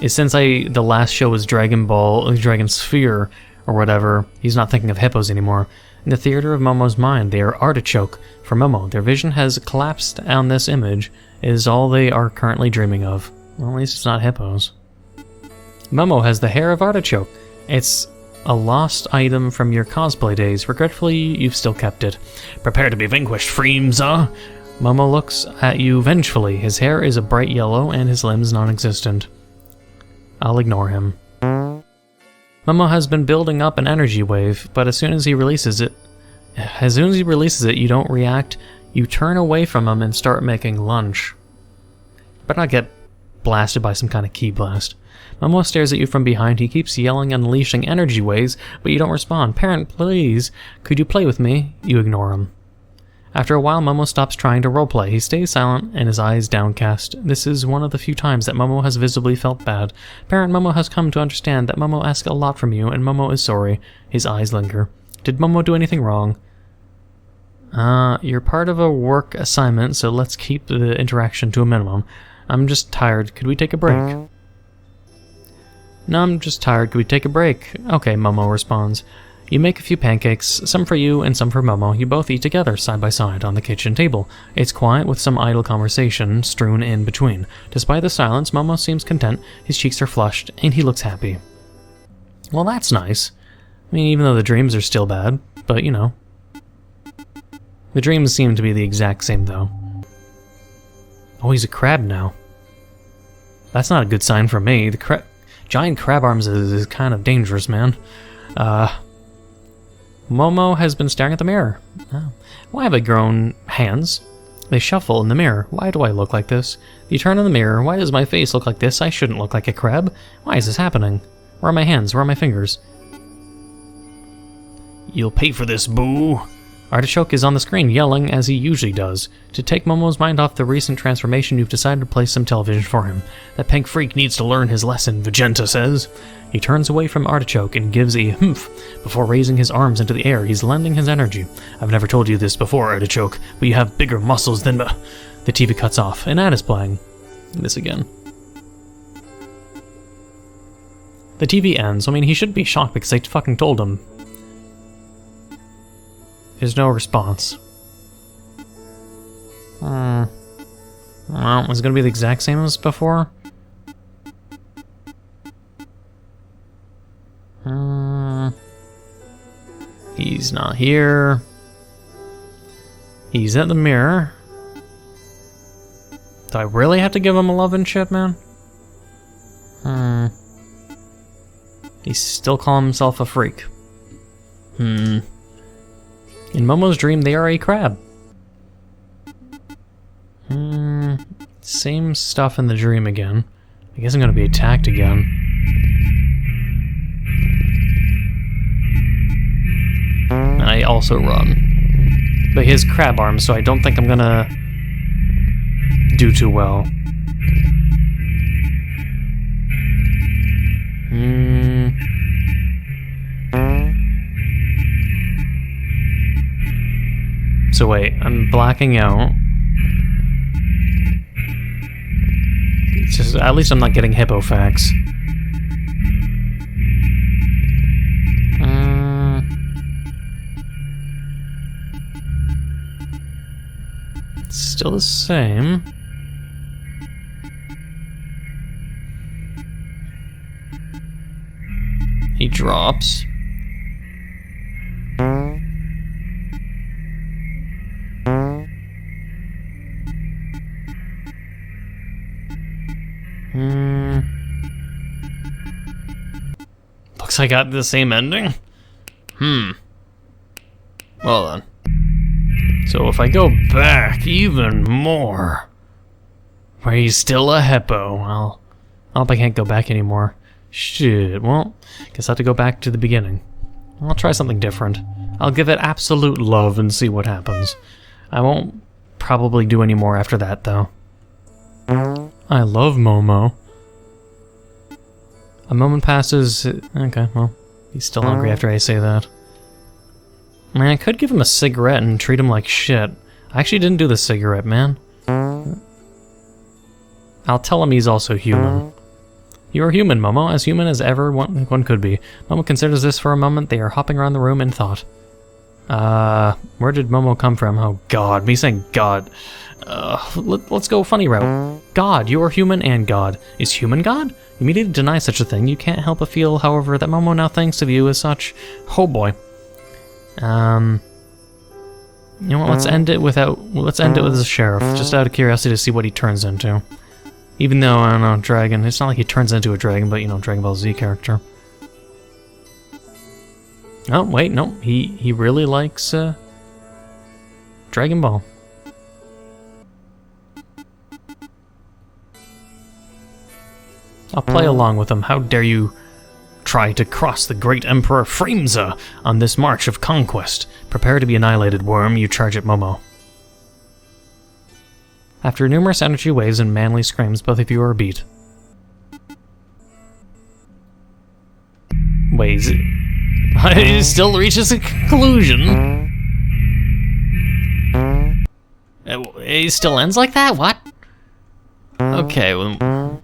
S1: is since the last show was Dragon Sphere or whatever, he's not thinking of hippos anymore. In the theater of Momo's mind, they are artichoke. For Momo, their vision has collapsed on this image. It is all they are currently dreaming of. Well, at least it's not hippos. Momo has the hair of artichoke. It's a lost item from your cosplay days. Regretfully, you've still kept it. Prepare to be vanquished, Freemza! Momo looks at you vengefully. His hair is a bright yellow and his limbs non-existent. I'll ignore him. Momo has been building up an energy wave, but as soon as he releases it, you don't react. You turn away from him and start making lunch. Better not get blasted by some kind of ki blast. Momo stares at you from behind. He keeps yelling, unleashing energy waves, but you don't respond. Parent, please, could you play with me? You ignore him. After a while, Momo stops trying to roleplay. He stays silent and his eyes downcast. This is one of the few times that Momo has visibly felt bad. Parent, Momo has come to understand that Momo asks a lot from you, and Momo is sorry. His eyes linger. Did Momo do anything wrong? You're part of a work assignment, so let's keep the interaction to a minimum. I'm just tired. Could we take a break? No, I'm just tired. Could we take a break? Okay, Momo responds. You make a few pancakes, some for you and some for Momo. You both eat together, side by side, on the kitchen table. It's quiet with some idle conversation strewn in between. Despite the silence, Momo seems content, his cheeks are flushed, and he looks happy. Well, that's nice. I mean, even though the dreams are still bad, but you know. The dreams seem to be the exact same, though. Oh, he's a crab now. That's not a good sign for me. The giant crab arms is kind of dangerous, man. Momo has been staring at the mirror. Oh. Why have I grown hands? They shuffle in the mirror. Why do I look like this? You turn in the mirror. Why does my face look like this? I shouldn't look like a crab. Why is this happening? Where are my hands? Where are my fingers? You'll pay for this, boo! Artichoke is on the screen, yelling as he usually does. To take Momo's mind off the recent transformation, you've decided to place some television for him. That pink freak needs to learn his lesson, Vegeta says. He turns away from Artichoke and gives a humph before raising his arms into the air. He's lending his energy. I've never told you this before, Artichoke, but you have bigger muscles than... The TV cuts off. An ad is playing. This again. The TV ends. I mean, he should be shocked because I fucking told him. There's no response. Well, is it gonna be the exact same as before? He's not here. He's at the mirror. Do I really have to give him a love and shit, man? He's still calling himself a freak. In Momo's dream, they are a crab. Same stuff in the dream again. I guess I'm gonna be attacked again. And I also run. But he has crab arms, so I don't think I'm gonna do too well. So wait, I'm blacking out. It's just, at least I'm not getting hippo facts. It's still the same. He drops. Looks like I got the same ending. Well then. So if I go back even more, where he's still a hippo, well, I hope I can't go back anymore. Shit, well, guess I have to go back to the beginning. I'll try something different. I'll give it absolute love and see what happens. I won't probably do any more after that, though. I love Momo. A moment passes. Okay, well, he's still hungry after I say that. I mean, I could give him a cigarette and treat him like shit. I actually didn't do the cigarette, man. I'll tell him he's also human. You are human, Momo, as human as ever one could be. Momo considers this for a moment. They are hopping around the room in thought. Where did Momo come from? Oh god, me saying god. Let's go funny route. God, you are human and God. Is human God? You immediately deny such a thing. You can't help but feel, however, that Momo now thinks of you as such. Oh boy. You know what, let's end it with the sheriff, just out of curiosity to see what he turns into. Even though, I don't know, dragon, it's not like he turns into a dragon, but, you know, Dragon Ball Z character. Oh, wait, no, he really likes, Dragon Ball. I'll play along with him. How dare you try to cross the great Emperor Frieza on this march of conquest. Prepare to be annihilated, worm, you charge at Momo. After numerous energy waves and manly screams, both of you are beat. Wait, is it... It still reaches a conclusion. It still ends like that? What? Okay, well...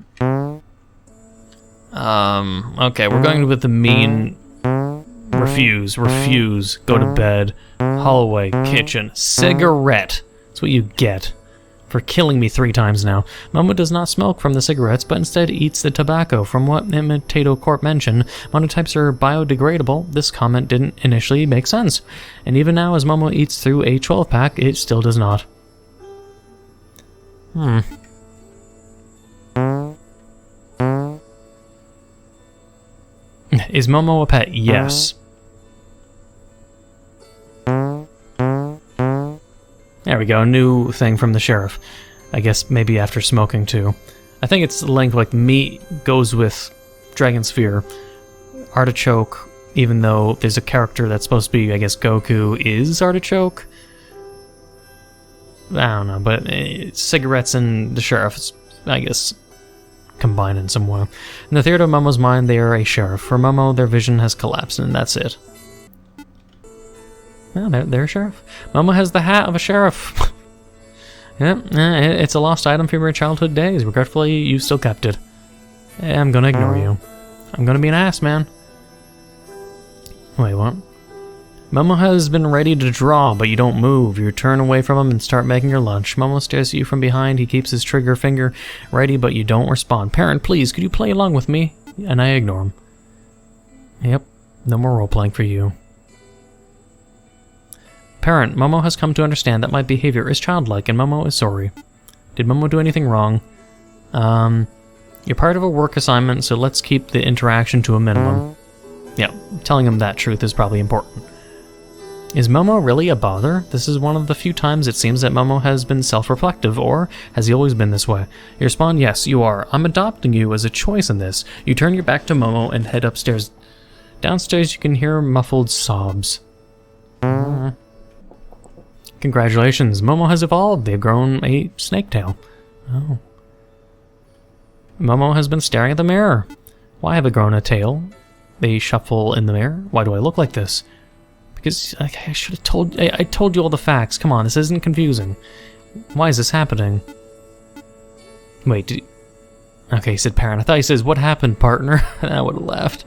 S1: okay, we're going with the mean Refuse. Go to bed. Hallway, kitchen, cigarette. That's what you get for killing me 3 times now. Momo does not smoke from the cigarettes, but instead eats the tobacco. From what Imitato Corp mentioned, monotypes are biodegradable. This comment didn't initially make sense. And even now, as Momo eats through a 12-pack, it still does not. Is Momo a pet? Yes. There we go, new thing from the sheriff. I guess maybe after smoking too. I think it's linked, like meat goes with Dragon Sphere. Artichoke, even though there's a character that's supposed to be, I guess Goku is Artichoke. I don't know, but cigarettes and the sheriff is, I guess, combined in some way. In the theater of Momo's mind, they are a sheriff. For Momo, their vision has collapsed, and that's it. Oh, they're a sheriff. Momo has the hat of a sheriff. Yep, it's a lost item from your childhood days. Regretfully, you still kept it. I'm gonna ignore you. I'm gonna be an ass, man. Wait, what? Momo has been ready to draw, but you don't move. You turn away from him and start making your lunch. Momo stares at you from behind. He keeps his trigger finger ready, but you don't respond. Parent, please, could you play along with me? And I ignore him. Yep, no more role-playing for you. Parent, Momo has come to understand that my behavior is childlike, and Momo is sorry. Did Momo do anything wrong? You're part of a work assignment, so let's keep the interaction to a minimum. Yeah, telling him that truth is probably important. Is Momo really a bother? This is one of the few times it seems that Momo has been self-reflective, or has he always been this way? You respond, yes, you are. I'm adopting you as a choice in this. You turn your back to Momo and head upstairs. Downstairs you can hear muffled sobs. Congratulations, Momo has evolved. They've grown a snake tail. Oh. Momo has been staring at the mirror. Why have I grown a tail? They shuffle in the mirror. Why do I look like this? Because I should have told... I told you all the facts. Come on, this isn't confusing. Why is this happening? Wait, did... Okay, he said parent. I thought he says, what happened, partner? I would have laughed.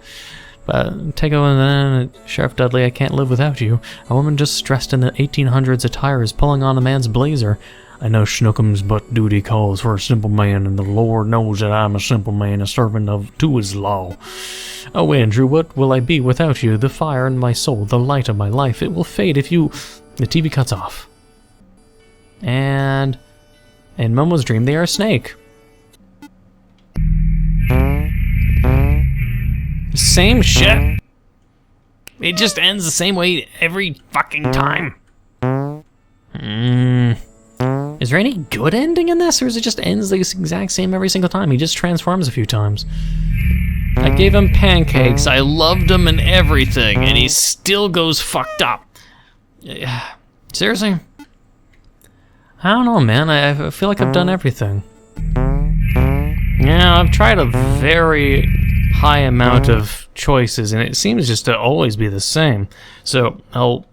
S1: But Teco and then Sheriff Dudley, I can't live without you. A woman just dressed in the 1800s attire is pulling on a man's blazer. I know Schnookums, but duty calls for a simple man, and the Lord knows that I'm a simple man, a servant to his law. Oh, Andrew, what will I be without you? The fire in my soul, the light of my life, it will fade if you... The TV cuts off. And... in Momo's dream, they are a snake. Same shit. It just ends the same way every fucking time. Is there any good ending in this, or is it just ends the exact same every single time? He just transforms a few times. I gave him pancakes, I loved him and everything, and he still goes fucked up. Seriously? I don't know, man. I feel like I've done everything. Yeah, I've tried a very high amount of choices, and it seems just to always be the same. So, I'll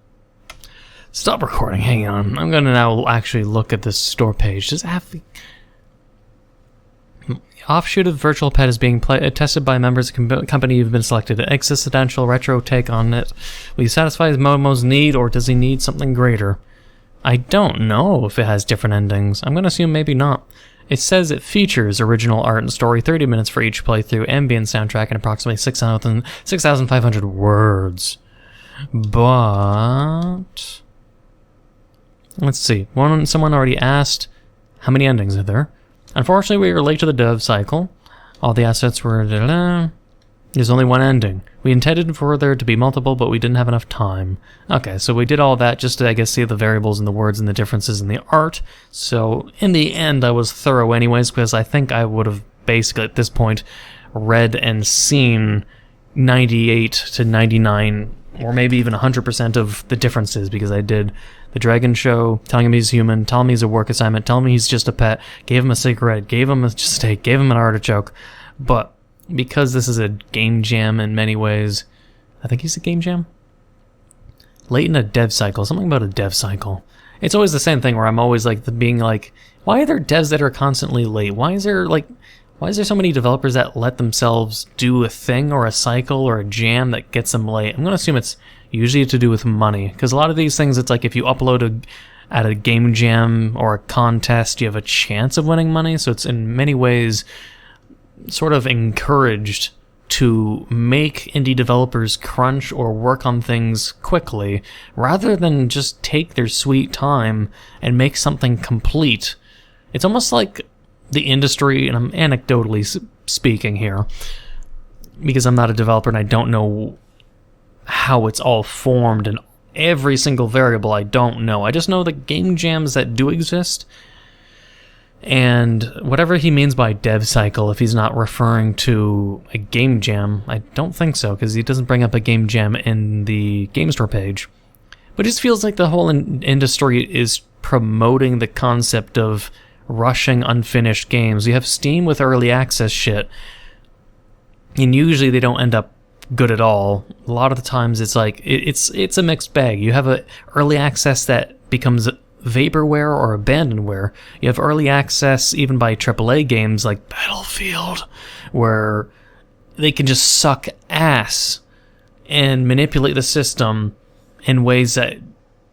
S1: stop recording. Hang on. I'm gonna now actually look at this store page. Does it have the... Offshoot of Virtual Pet is being tested by members of the company you've been selected. An existential retro take on it. Will you satisfy Momo's need, or does he need something greater? I don't know if it has different endings. I'm gonna assume maybe not. It says it features original art and story, 30 minutes for each playthrough, ambient soundtrack, and approximately 6,500 words. But... let's see. Someone already asked, how many endings are there? Unfortunately, we were late to the dev cycle. All the assets were... There's only one ending. We intended for there to be multiple, but we didn't have enough time. Okay, so we did all that just to, I guess, see the variables and the words and the differences in the art. So, in the end, I was thorough anyways, because I think I would have basically, at this point, read and seen 98 to 99, or maybe even 100% of the differences, because I did the Dragon Show, telling him he's human, telling him he's a work assignment, telling him he's just a pet, gave him a cigarette, gave him a steak, gave him an artichoke, but... because this is a game jam in many ways, I think he's a game jam? Late in a dev cycle, something about a dev cycle. It's always the same thing where I'm always like, being like, why are there devs that are constantly late? Why Why is there so many developers that let themselves do a thing or a cycle or a jam that gets them late? I'm going to assume it's usually to do with money, because a lot of these things, it's like if you upload at a game jam or a contest, you have a chance of winning money, so it's in many ways sort of encouraged to make indie developers crunch or work on things quickly, rather than just take their sweet time and make something complete. It's almost like the industry, and I'm anecdotally speaking here, because I'm not a developer and I don't know how it's all formed, and every single variable I don't know. I just know the game jams that do exist, and whatever he means by dev cycle, if he's not referring to a game jam, I don't think so, because he doesn't bring up a game jam in the Game Store page. But it just feels like the whole industry is promoting the concept of rushing unfinished games. You have Steam with early access shit, and usually they don't end up good at all. A lot of the times it's like, it's a mixed bag. You have a early access that becomes vaporware or abandonware. You have early access even by AAA games like Battlefield, where they can just suck ass and manipulate the system in ways that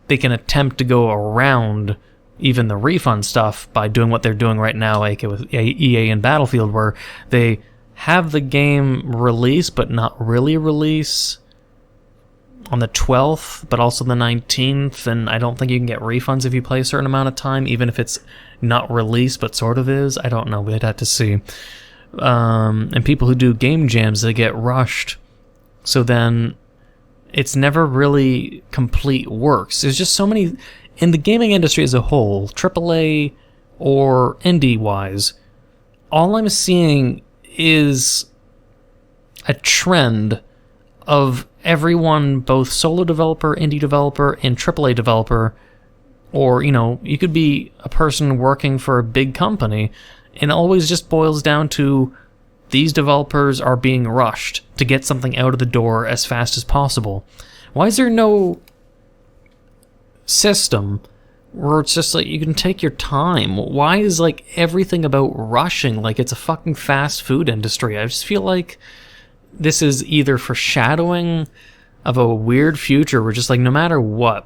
S1: they can attempt to go around even the refund stuff by doing what they're doing right now, like with EA and Battlefield, where they have the game release but not really release on the 12th, but also the 19th, and I don't think you can get refunds if you play a certain amount of time, even if it's not released but sort of is. I don't know, we'd have to see. And people who do game jams, they get rushed, so then it's never really complete works. There's just so many, in the gaming industry as a whole, AAA or indie-wise, all I'm seeing is a trend of everyone, both solo developer, indie developer, and AAA developer, or, you know, you could be a person working for a big company, and it always just boils down to these developers are being rushed to get something out of the door as fast as possible. Why is there no system where it's just like you can take your time? Why is like everything about rushing like it's a fucking fast food industry? I just feel like this is either foreshadowing of a weird future where just like no matter what,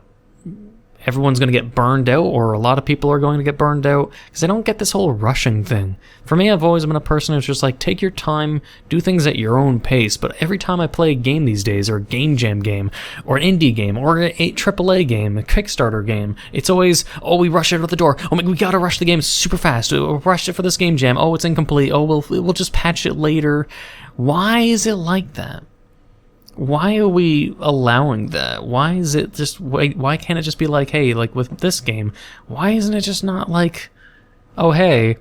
S1: everyone's going to get burned out, or a lot of people are going to get burned out, because I don't get this whole rushing thing. For me, I've always been a person who's just like, take your time, do things at your own pace, but every time I play a game these days, or a game jam game, or an indie game, or a AAA game, a Kickstarter game, it's always, oh, we rush it out the door, oh, we gotta rush the game super fast, we'll rush it for this game jam, oh, it's incomplete, oh, we'll just patch it later. Why is it like that? Why are we allowing that? Why is it just, why can't it just be like, hey, like with this game, why isn't it just not like, oh, hey,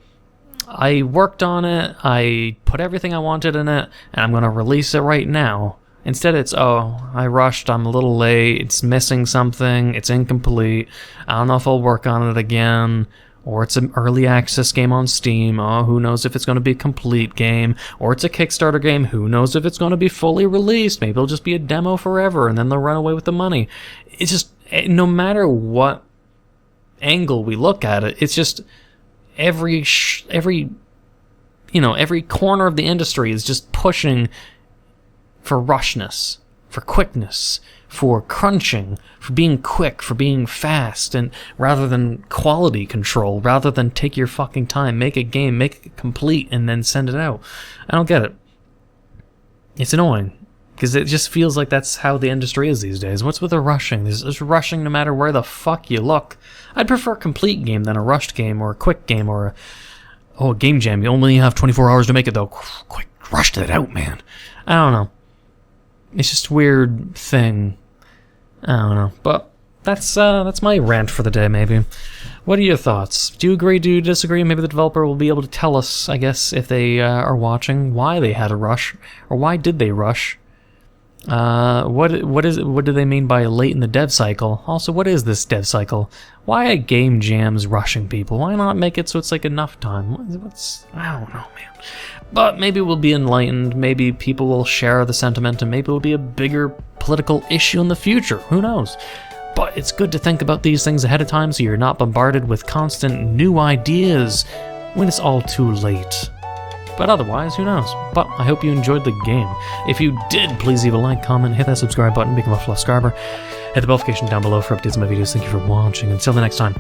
S1: I worked on it, I put everything I wanted in it, and I'm going to release it right now. Instead it's, oh, I rushed, I'm a little late, it's missing something, it's incomplete, I don't know if I'll work on it again, or it's an early access game on Steam, oh, who knows if it's going to be a complete game, or it's a Kickstarter game, who knows if it's going to be fully released, maybe it'll just be a demo forever, and then they'll run away with the money. It's just, no matter what angle we look at it, it's just every corner of the industry is just pushing for rushness, for quickness, for crunching, for being quick, for being fast, and rather than quality control, rather than take your fucking time, make a game, make it complete, and then send it out. I don't get it. It's annoying, because it just feels like that's how the industry is these days. What's with the rushing? There's rushing no matter where the fuck you look. I'd prefer a complete game than a rushed game, or a quick game, or a game jam. You only have 24 hours to make it, though. Quick, rush it out, man. I don't know. It's just a weird thing. I don't know, but that's my rant for the day, maybe. What are your thoughts? Do you agree, do you disagree? Maybe the developer will be able to tell us, I guess, if they are watching, why they had a rush, or why did they rush? What do they mean by late in the dev cycle? Also, what is this dev cycle? Why are game jams rushing people? Why not make it so it's like enough time? I don't know, man. But maybe we'll be enlightened, maybe people will share the sentiment, and maybe it'll be a bigger political issue in the future. Who knows? But it's good to think about these things ahead of time so you're not bombarded with constant new ideas when it's all too late. But otherwise, who knows? But I hope you enjoyed the game. If you did, please leave a like, comment, hit that subscribe button, become a subscriber. Hit the notification down below for updates on my videos. Thank you for watching. Until the next time.